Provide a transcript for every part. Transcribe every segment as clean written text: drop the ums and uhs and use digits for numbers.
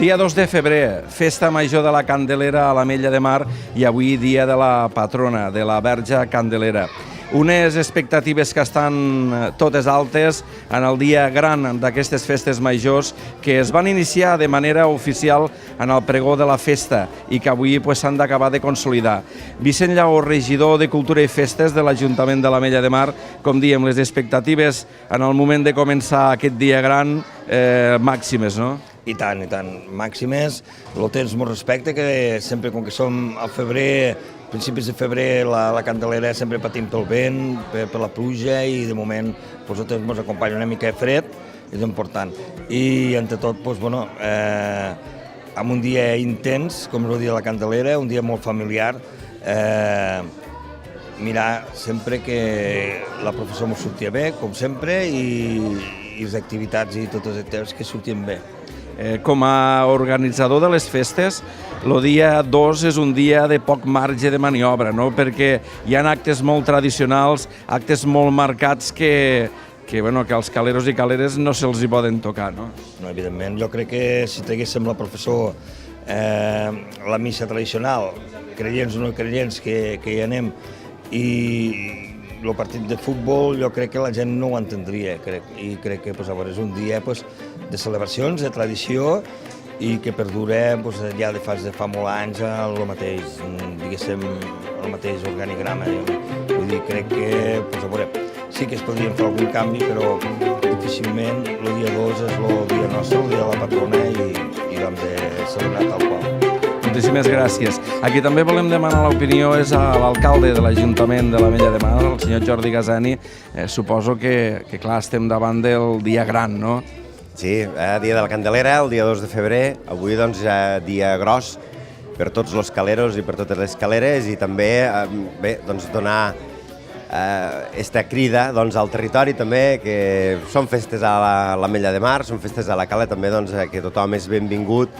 Dia 2 de febrer, festa major de la Candelera a l'Ametlla de Mar i avui dia de la patrona, de la Verge Candelera. Unes expectatives que estan totes altes en el dia gran d'aquestes festes majors que es van iniciar de manera oficial en el pregó de la festa i que avui s'han d'acabar de consolidar. Vicent Lleó, regidor de Cultura i Festes de l'Ajuntament de l'Ametlla de Mar, com diem, les expectatives en el moment de començar aquest dia gran màximes, no? I tant, màximes. El temps molt respecte, que sempre, com que som al febrer, principis de febrer, la Candelera sempre patim pel vent, per la pluja, i de moment el temps ens acompanya una mica de fred, és important. I entre tot, amb un dia intens, com el dia de la Candelera, un dia molt familiar, mirar sempre que la professora ens sortia bé, com sempre, i les activitats i tots els activitats que sortien bé. Com a organitzador de les festes, el dia 2 és un dia de poc marge de maniobra, no? Perquè hi ha actes molt tradicionals, actes molt marcats que als caleros i caleres no se'ls hi poden tocar, no? No, evidentment. Jo crec que si traguéssim la professor la missa tradicional, creients o no creients, que hi anem, i el partit de futbol, jo crec que la gent no ho entendria, i crec que és un dia de celebracions, de tradició, i que perdura ja de fa molts anys el mateix, diguéssim, el mateix organigrama. Vull dir, crec que, sí que es podrien fer algun canvi, però difícilment el dia 2 és el dia nostre, el dia de la patrona, i l'hem de celebrar tal qual. Moltíssimes gràcies. A qui també volem demanar l'opinió és a l'alcalde de l'Ajuntament de l'Ametlla de Mar, el senyor Jordi Gasani. Suposo que, clar, estem davant del dia gran, no? Sí, dia de la Candelera, el dia 2 de febrer. Avui, doncs, dia gros per tots els caleros i per totes les caleres, i també donar esta crida al territori també, que són festes a l'Ametlla de Mar, són festes a la cala també, que tothom és benvingut.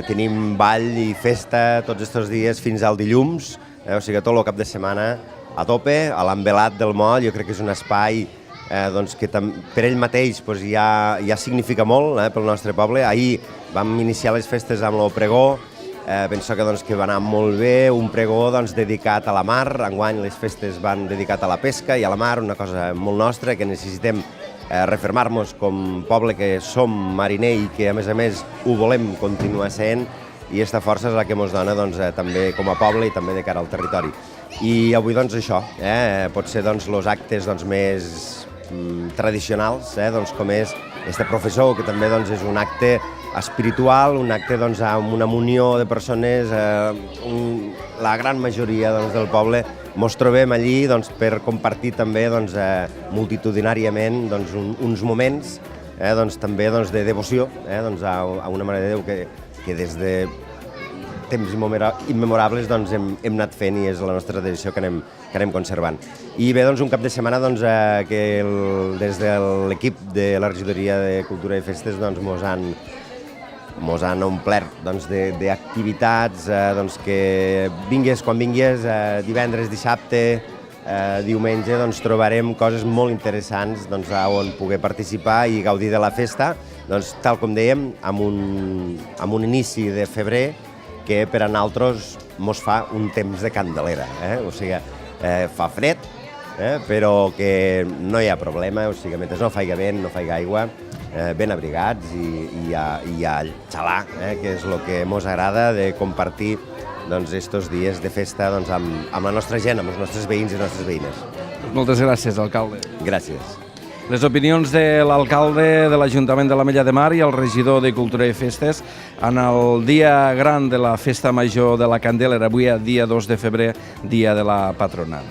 Tenim ball i festa tots aquests dies fins al dilluns, o sigui, tot el cap de setmana a tope. A l'Envelat del Moll jo crec que és un espai que per ell mateix ja significa molt pel nostre poble. Ahir vam iniciar les festes amb el pregó, penso que va anar molt bé, un pregó dedicat a la mar. Enguany les festes van dedicat a la pesca i a la mar, una cosa molt nostra que necessitem refermar-nos com poble que som mariner i que a més ho volem continuar sent, i aquesta força és la que ens dona també com a poble i també de cara al territori. I avui això, pot ser els actes més tradicionals, com és este professor, que també és un acte espiritual, un acte amb una munió de persones, la gran majoria del poble ens trobem allí per compartir també multitudinàriament uns moments també de devoció a una Mare de Déu que des de temps immemorables hem anat fent, i és la nostra tradició que anem conservant. I bé, un cap de setmana que des de l'equip de la regidoria de Cultura i Festes mos han omplert d'activitats que vingues quan vingues, divendres, dissabte, diumenge, trobarem coses molt interessants on poder participar i gaudir de la festa, tal com dèiem, amb un inici de febrer que per a nosaltres mos fa un temps de Candelera, o sigui, fa fred, però que no hi ha problema, o sigui, mentre no faiga vent, no faiga aigua, ben abrigats i a xalar, que és el que ens agrada de compartir estos dies de festa amb la nostra gent, amb els nostres veïns i les nostres veïnes. Moltes gràcies, alcalde. Gràcies. Les opinions de l'alcalde de l'Ajuntament de l'Ametlla de Mar i el regidor de Cultura i Festes en el dia gran de la festa major de la Candelera, avui dia 2 de febrer, dia de la patrona.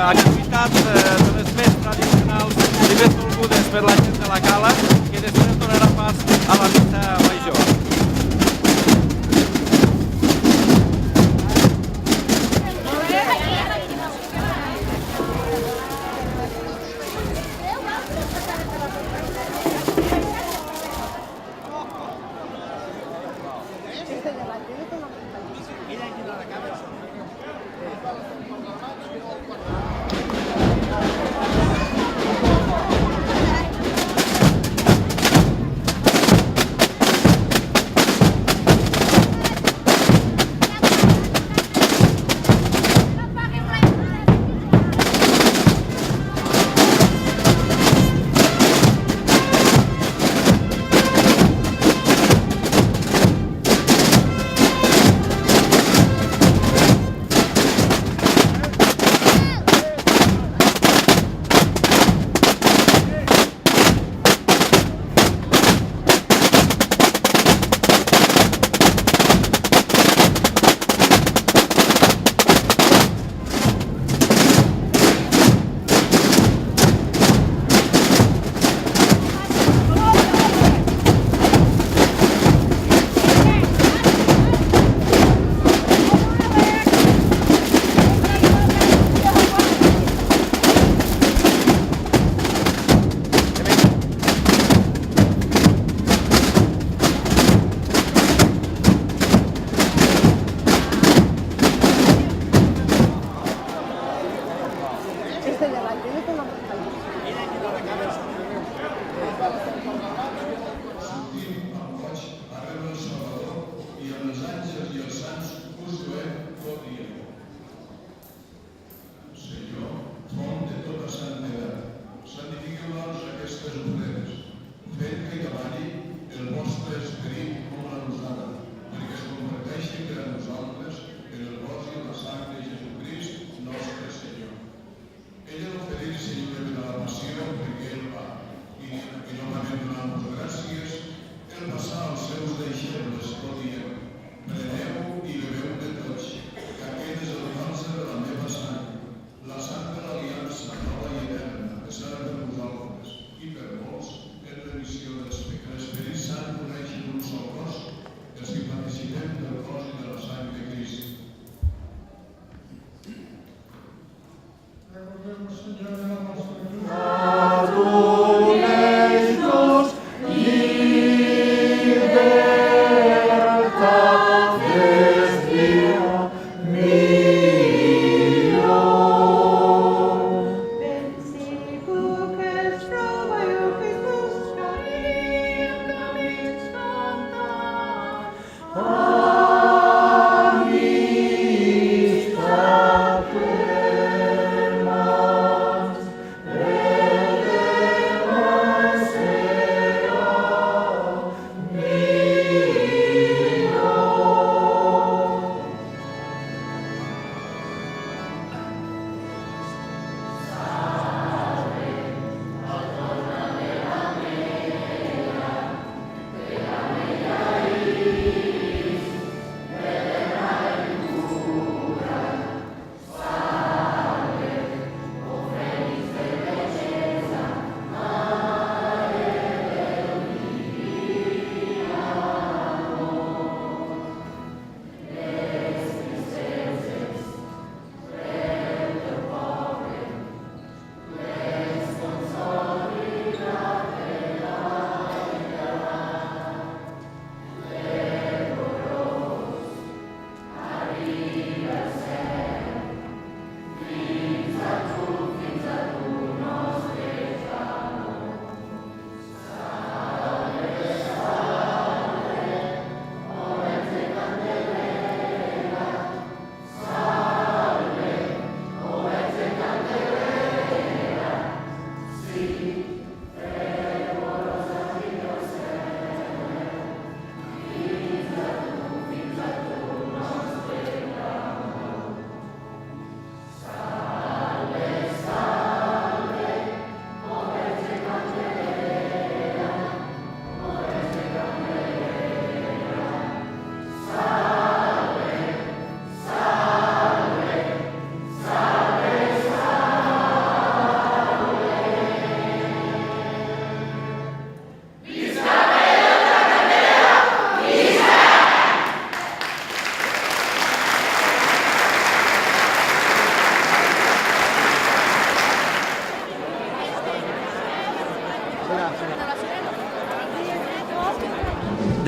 activitats de les més tradicionals i més volgudes per la gent de la Cala, que després donarà pas a la missa major.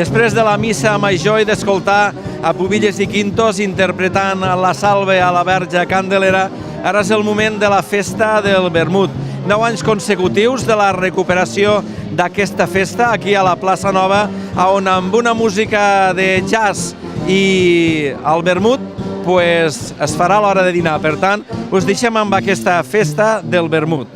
després de la missa major i d'escoltar a Pubilles i Quintos interpretant la salve a la Verge Candelera, ara és el moment de la festa del vermut. 9 anys consecutius de la recuperació d'aquesta festa aquí a la plaça Nova, on amb una música de jazz i el vermut pues, es farà a l'hora de dinar. Per tant, us deixem amb aquesta festa del vermut.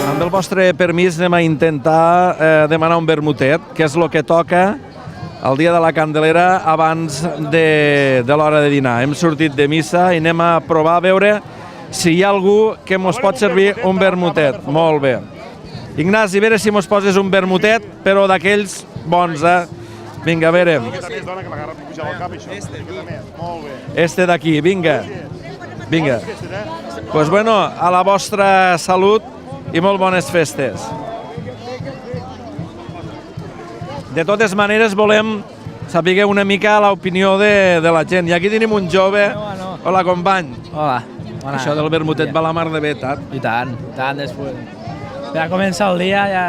Amb el vostre permís anem a intentar demanar un vermutet, que és el que toca el dia de la Candelera abans de l'hora de dinar. Hem sortit de missa i anem a provar a veure si hi ha algú que mos pot servir un vermutet. Molt bé. Ignasi, a veure si mos poses un vermutet, però d'aquells bons, eh? Vinga, a veure. Este d'aquí, vinga. Vinga. Doncs bueno, a la vostra salut i molt bones festes. De totes maneres, volem saber una mica l'opinió de la gent. I aquí tenim un jove. Hola, company. Hola. Bona. Això del vermutet va a la mar de bé, tant. I tant, després. Per a començar el dia, ja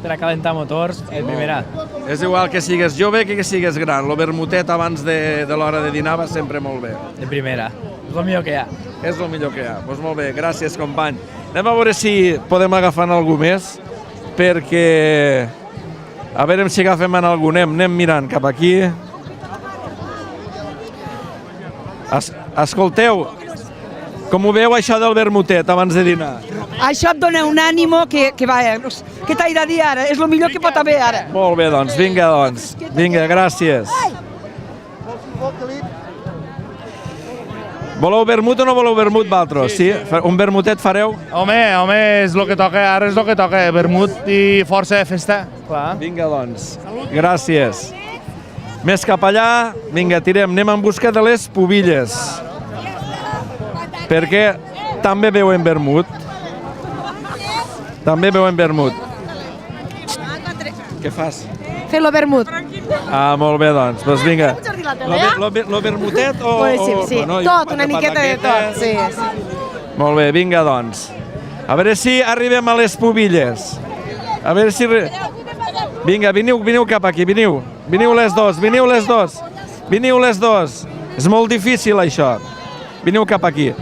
per a calentar motors, en primera. És igual que sigues jove que sigues gran. El vermutet abans de l'hora de dinar va sempre molt bé. De primera. És el millor que hi ha. És el millor que hi ha. Doncs molt bé, gràcies, company. Anem a veure si podem agafar algú més, perquè a veure si agafem en algú. Anem mirant cap aquí. Escolteu, com ho veu això del vermutet abans de dinar? Això et dona un ànimo que va, què t'he de dir ara? És el millor que pot haver ara. Molt bé, doncs, vinga, doncs. Vinga, gràcies. Voleu vermut o no voleu vermut, vosaltres? Sí? Un vermutet fareu? Home, és el que toca, ara és el que toca, vermut i força de festa. Clar. Vinga, doncs. Gràcies. Més cap allà, vinga, tirem, anem en busca de les Pubilles. Perquè també beuen vermut. També beuen vermut. Què fas? Fer-lo vermut. Ah, molt bé, doncs. Doncs vinga. Lo vermutet o... Sí, tot, una miqueta de tot. Sí. Molt bé, vinga, doncs. A veure si arribem a les Pubilles. A veure si... Vinga, veniu cap aquí, veniu. Veniu les dos. Veniu les dos. És molt difícil, això. Veniu cap aquí.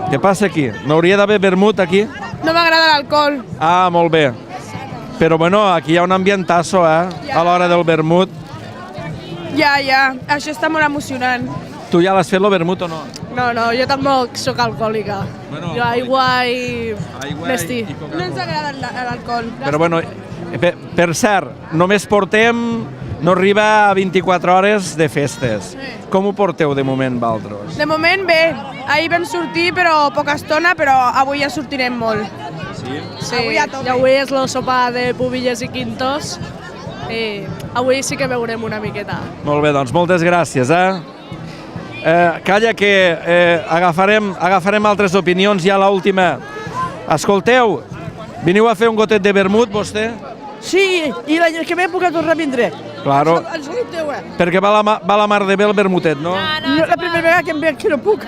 Què passa aquí? N'hauria d'haver vermut aquí? No m'agrada l'alcohol. Ah, molt bé. Però bueno, aquí hi ha un ambientasso, a l'hora del vermut. Ja. Això està molt emocionant. Tu ja l'has fet, el vermut, o no? No, jo tampoc sóc alcohòlica. Bueno, Jo aigua i... Nesti. i Coca-Cola. No ens agrada l'alcohol. Però bueno, per cert, només portem... No arriba a 24 hores de festes. Com ho porteu de moment, vosaltres? De moment bé. Ahir vam sortir, però poca estona, però avui ja sortirem molt. Sí? Sí, i avui és el sopar de Pubilles i Quintos. I avui sí que veurem una miqueta. Molt bé, doncs moltes gràcies, Calla que agafarem altres opinions, ja l'última. Escolteu, veniu a fer un gotet de vermut, vostè? Sí, i l'any que ve puc tornar a vindre. Claro, En salut teu, perquè va la mar de bé el vermutet, no? La primera vegada que em ve aquí no puc.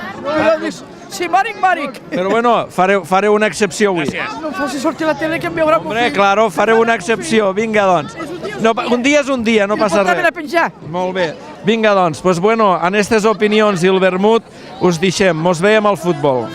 Sí, Mòric. Però bueno, fareu una excepció avui. No em faci sortir a la tele que em veurà. Hombre, claro, fareu una excepció. Vinga, doncs. No, un dia és un dia, no passa res. A penjar. Molt bé. Vinga, doncs. Pues bueno, en aquestes opinions i el vermut us deixem. Mos veiem al futbol.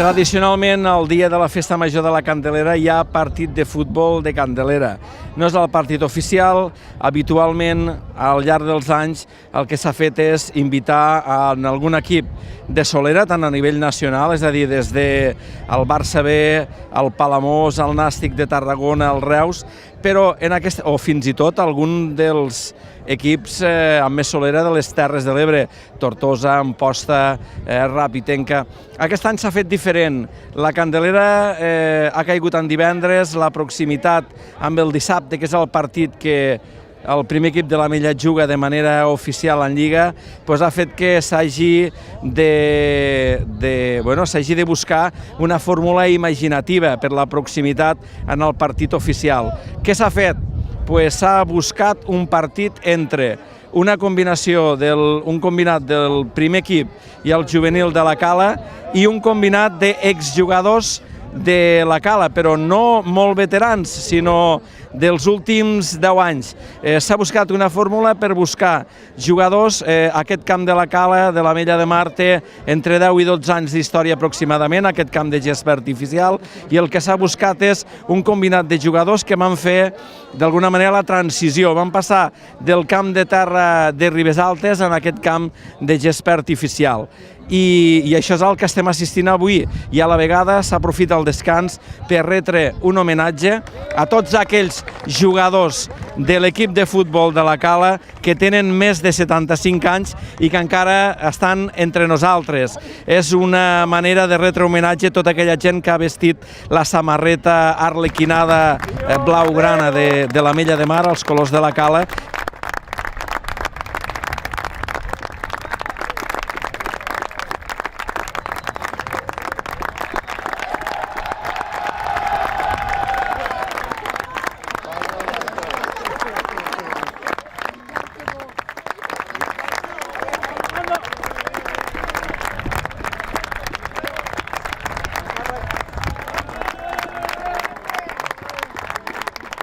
Tradicionalment, el dia de la Festa Major de la Candelera hi ha partit de futbol de Candelera. No és el partit oficial, habitualment, al llarg dels anys, el que s'ha fet és invitar en algun equip de Solera, tant a nivell nacional, és a dir, des del Barça B, el Palamós, el Nàstic de Tarragona, el Reus, però o fins i tot algun dels equips amb més solera de les Terres de l'Ebre, Tortosa, Amposta, Ràpitenca. Aquest any s'ha fet diferent. La Candelera ha caigut en divendres, la proximitat amb el dissabte, que és el partit que el primer equip de l'Ametlla juga de manera oficial en Lliga, ha fet que s'hagi de buscar una fórmula imaginativa per la proximitat en el partit oficial. Què s'ha fet? S'ha buscat un partit entre una combinació un combinat del primer equip i el juvenil de la Cala i un combinat d'exjugadors de la Cala, però no molt veterans, sinó dels últims 10 anys. S'ha buscat una fórmula per buscar jugadors. Aquest camp de la Cala, de l'Ametlla de Mar, té entre 10 i 12 anys d'història aproximadament, aquest camp de gespa artificial, i el que s'ha buscat és un combinat de jugadors que van fer, d'alguna manera, la transició. Van passar del camp de terra de Ribes Altes en aquest camp de gespa artificial. I això és el que estem assistint avui, i a la vegada s'aprofita el descans per retre un homenatge a tots aquells jugadors de l'equip de futbol de la Cala que tenen més de 75 anys i que encara estan entre nosaltres. És una manera de retre homenatge a tota aquella gent que ha vestit la samarreta arlequinada blaugrana de l'Ametlla de Mar, els colors de la Cala.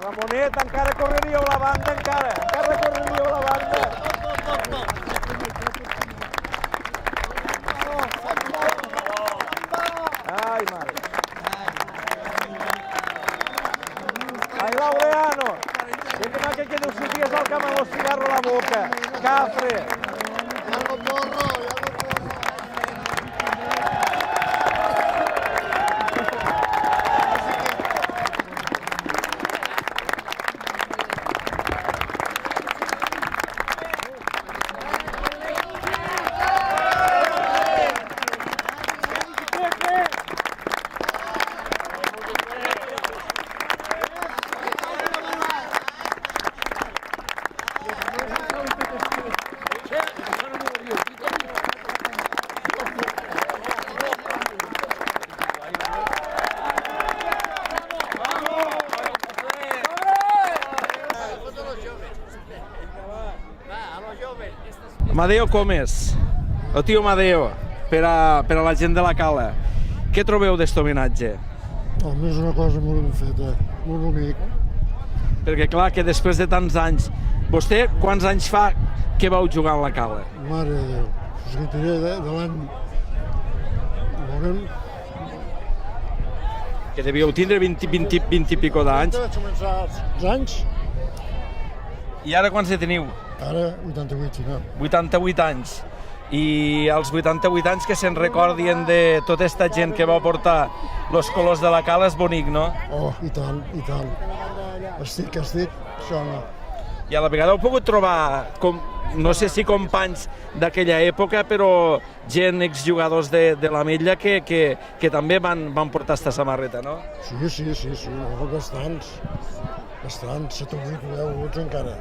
Ramonet, encara correríeu la banda, encara correríeu la banda. Ai, mare. Ai, Laureano. Que no subies al camp amb el cigarro a la boca. Cafre. Amadeo Comes, el tio Amadeo, per a la gent de la Cala. Què trobeu d'aquest homenatge? Home, és una cosa molt ben feta, molt bonic. Perquè clar, que després de tants anys... Vostè quants anys fa que vau jugar a la Cala? Mare de Déu, us que diré de l'any... Veurem... Que devíeu tindre 20 i pico d'anys. Vaig començar els anys. I ara quants teniu? Ara 88, sí, no. 88 anys. I als 88 anys que se'n recordien de tota aquesta gent que va portar els colors de la Cala és bonic, no? Oh, i tant, i tant. Estic, això no. I a la vegada heu pogut trobar, no sé si companys d'aquella època, però gent, exjugadors de l'Ametlla que també van portar aquesta samarreta, no? Sí, bastants. Bastants, 7 o 8 o 10 o 12 encara.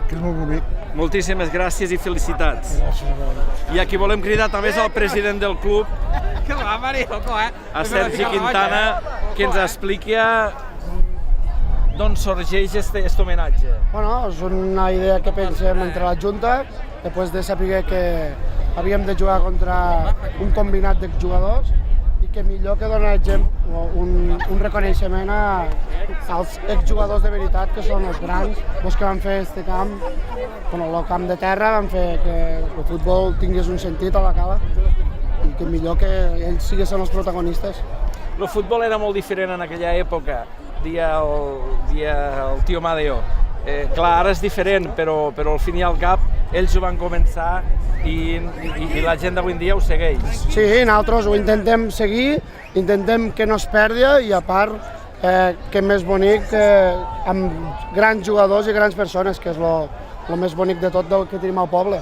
Que és molt bonic. Moltíssimes gràcies i felicitats. Gràcies. I aquí volem cridar també és el president del club, a Sergi Quintana, que ens expliqui d'on sorgeix aquest homenatge. Bueno, és una idea que pensem entre la Junta, després de saber que havíem de jugar contra un combinat d'exjugadors i que millor que donar un reconeixement als exjugadors de veritat, que són els grans, els que van fer aquest camp, el camp de terra, van fer que el futbol tingués un sentit a la Cala i que millor que ells siguessin els protagonistes. El futbol era molt diferent en aquella època, dia el tio Madeo. Clar, ara és diferent, però al fin i al cap ells ho van començar i la gent d'avui en dia ho segueix. Sí, nosaltres ho intentem seguir, intentem que no es perdi i a part que més bonic amb grans jugadors i grans persones, que és el més bonic de tot que tenim al poble.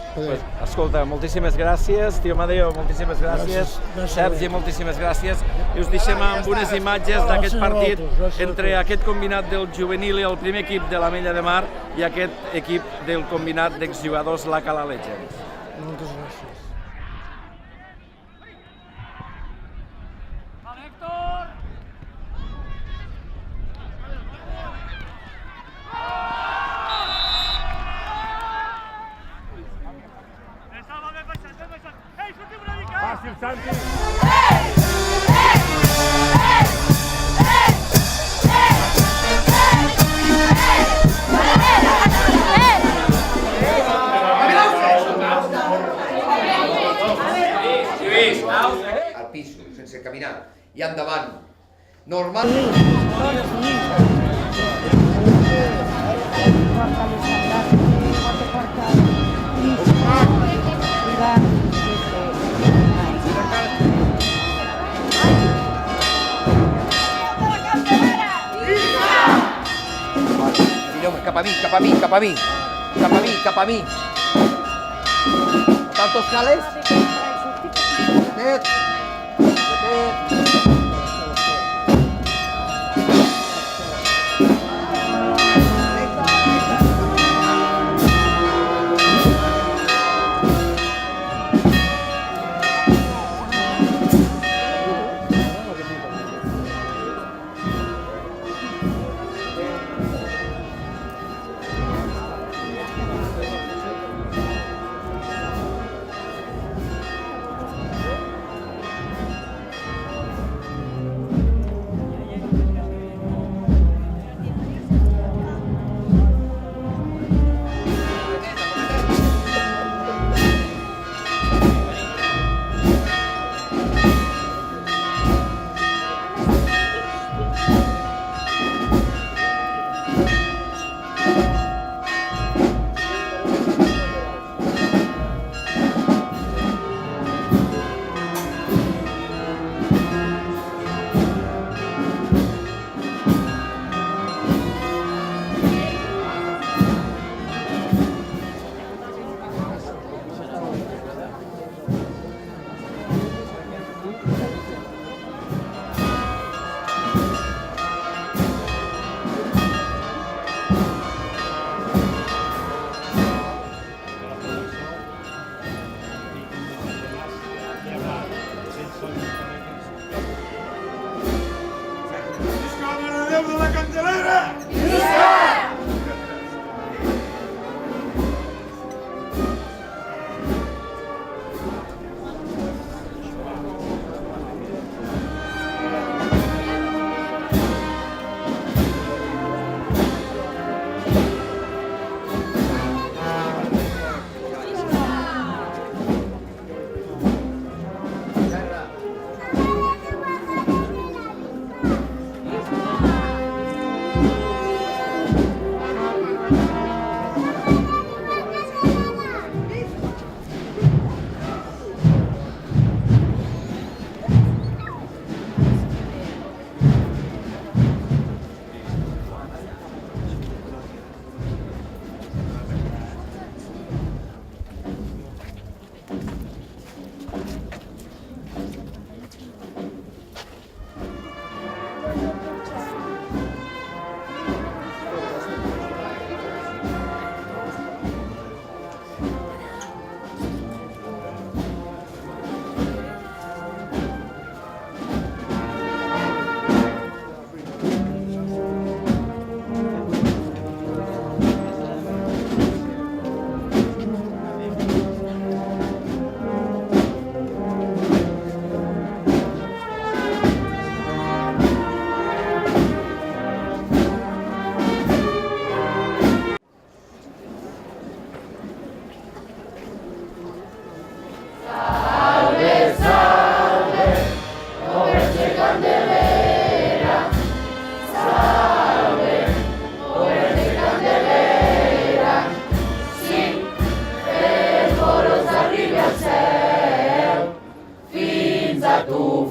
Pues, escolta, moltíssimes gràcies, tio Madeo, moltíssimes gràcies, Sergi, moltíssimes gràcies, i us deixem amb unes imatges d'aquest partit entre aquest combinat del juvenil i el primer equip de l'Ametlla de Mar i aquest equip del combinat d'exjugadors La Cala Legends. Moltes gràcies. Fàcil, Santi! Al piso, sense caminar, i endavant. Normal. Cap a mi, cap a mi, cap a mi. Cap a mi, cap a mi. Tantos cales. Detet.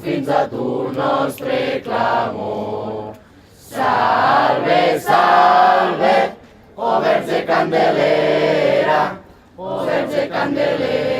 fins a tu nostre clamor. Salve, salve, o Verge Candelera, o Verge Candelera.